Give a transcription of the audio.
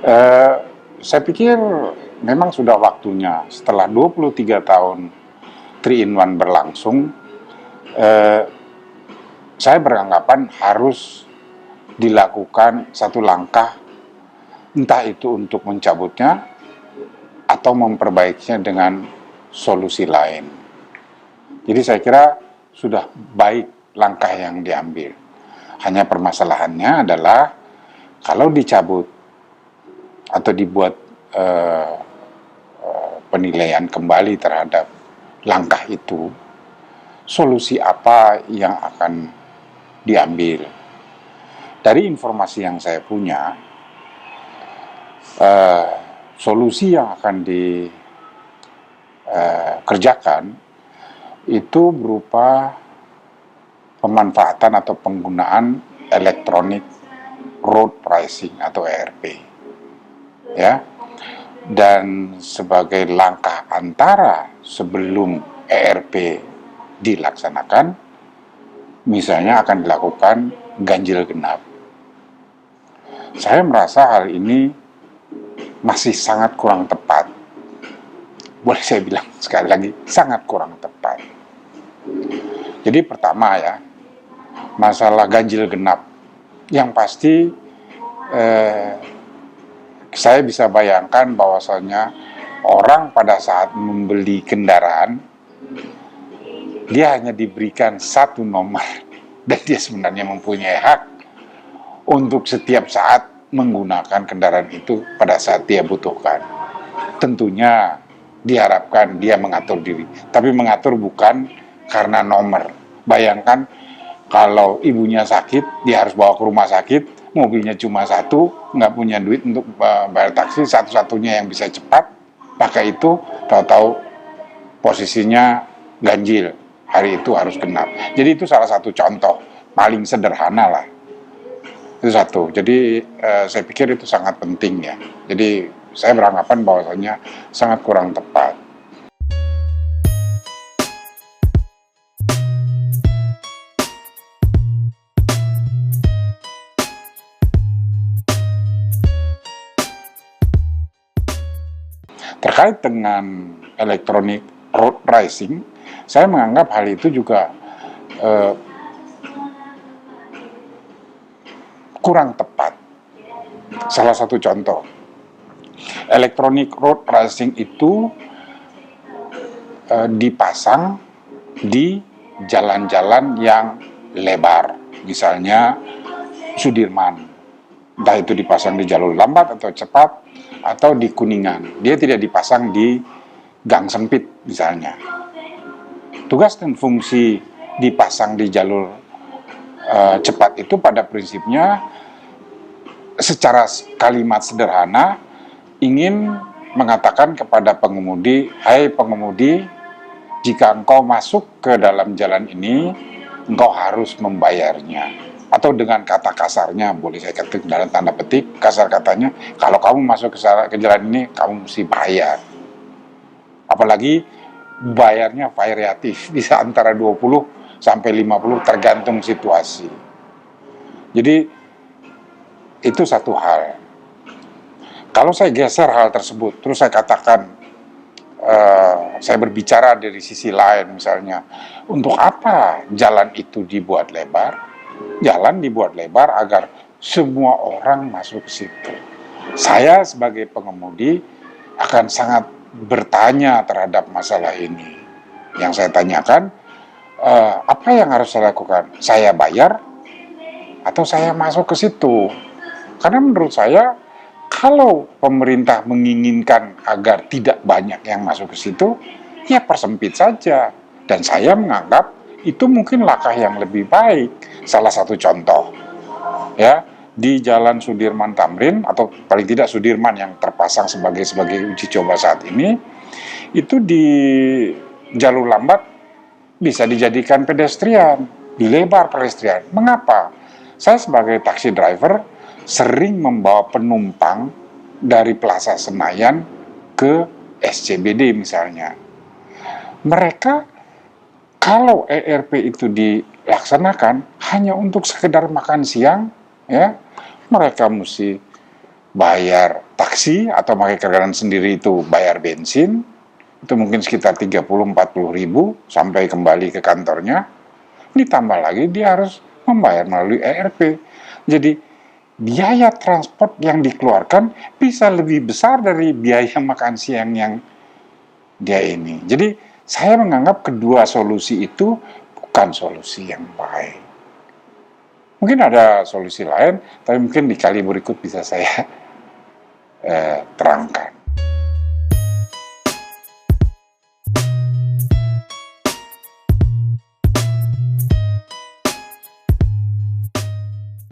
Eh, saya pikir memang sudah waktunya setelah 23 tahun 3 in 1 berlangsung, eh, saya beranggapan harus dilakukan satu langkah, entah itu untuk mencabutnya atau memperbaikinya dengan solusi lain. Jadi saya kira sudah baik langkah yang diambil. Hanya permasalahannya adalah kalau dicabut atau dibuat eh, penilaian kembali terhadap langkah itu, solusi apa yang akan diambil? Dari informasi yang saya punya, solusi yang akan dikerjakan itu berupa pemanfaatan atau penggunaan electronic road pricing atau ERP, ya. Dan sebagai langkah antara sebelum ERP dilaksanakan, misalnya akan dilakukan ganjil genap. Saya merasa hal ini masih sangat kurang tepat. Boleh saya bilang sekali lagi, sangat kurang tepat. Jadi pertama ya, masalah ganjil genap. Yang pasti saya bisa bayangkan bahwasanya orang pada saat membeli kendaraan, dia hanya diberikan satu nomor dan dia sebenarnya mempunyai hak untuk setiap saat menggunakan kendaraan itu pada saat dia butuhkan. Tentunya diharapkan dia mengatur diri, tapi mengatur bukan karena nomor. Bayangkan kalau ibunya sakit, dia harus bawa ke rumah sakit, mobilnya cuma satu, nggak punya duit untuk bayar taksi, satu-satunya yang bisa cepat, pakai itu, tahu-tahu posisinya ganjil, hari itu harus genap. Jadi itu salah satu contoh, paling sederhana lah. Itu satu, jadi saya pikir itu sangat penting ya. Jadi saya beranggapan bahwasanya sangat kurang tepat. Terkait dengan electronic road pricing, saya menganggap hal itu juga kurang tepat. Salah satu contoh, electronic road pricing itu dipasang di jalan-jalan yang lebar, misalnya Sudirman, entah itu dipasang di jalur lambat atau cepat, atau di Kuningan. Dia tidak dipasang di gang sempit misalnya. Tugas dan fungsi dipasang di jalur cepat itu pada prinsipnya secara kalimat sederhana ingin mengatakan kepada pengemudi, hai pengemudi, jika engkau masuk ke dalam jalan ini, engkau harus membayarnya. Atau dengan kata kasarnya, boleh saya ketik dalam tanda petik, kasar katanya, kalau kamu masuk ke jalan ini, kamu mesti bayar. Apalagi bayarnya variatif, bisa antara 20 sampai 50 tergantung situasi. Jadi itu satu hal. Kalau saya geser hal tersebut, terus saya katakan, saya berbicara dari sisi lain misalnya, untuk apa jalan itu dibuat lebar? Jalan dibuat lebar agar semua orang masuk ke situ. Saya sebagai pengemudi akan sangat bertanya terhadap masalah ini. Yang saya tanyakan, apa yang harus saya lakukan? Saya bayar atau saya masuk ke situ? Karena menurut saya, kalau pemerintah menginginkan agar tidak banyak yang masuk ke situ, ya persempit saja. Dan saya menganggap itu mungkin langkah yang lebih baik. Salah satu contoh, ya, di Jalan Sudirman Tamrin, atau paling tidak Sudirman yang terpasang sebagai uji coba saat ini, itu di jalur lambat bisa dijadikan pedestrian, dilebar pedestrian. Mengapa? Saya sebagai taksi driver sering membawa penumpang dari Plaza Senayan ke SCBD misalnya. Mereka kalau ERP itu dilaksanakan hanya untuk sekedar makan siang, ya, mereka mesti bayar taksi atau pakai kendaraan sendiri itu bayar bensin, itu mungkin sekitar 30-40 ribu sampai kembali ke kantornya. Ditambah lagi dia harus membayar melalui ERP. Jadi biaya transport yang dikeluarkan bisa lebih besar dari biaya makan siang yang dia ini. Jadi saya menganggap kedua solusi itu bukan solusi yang baik. Mungkin ada solusi lain, tapi mungkin di kali berikut bisa saya terangkan.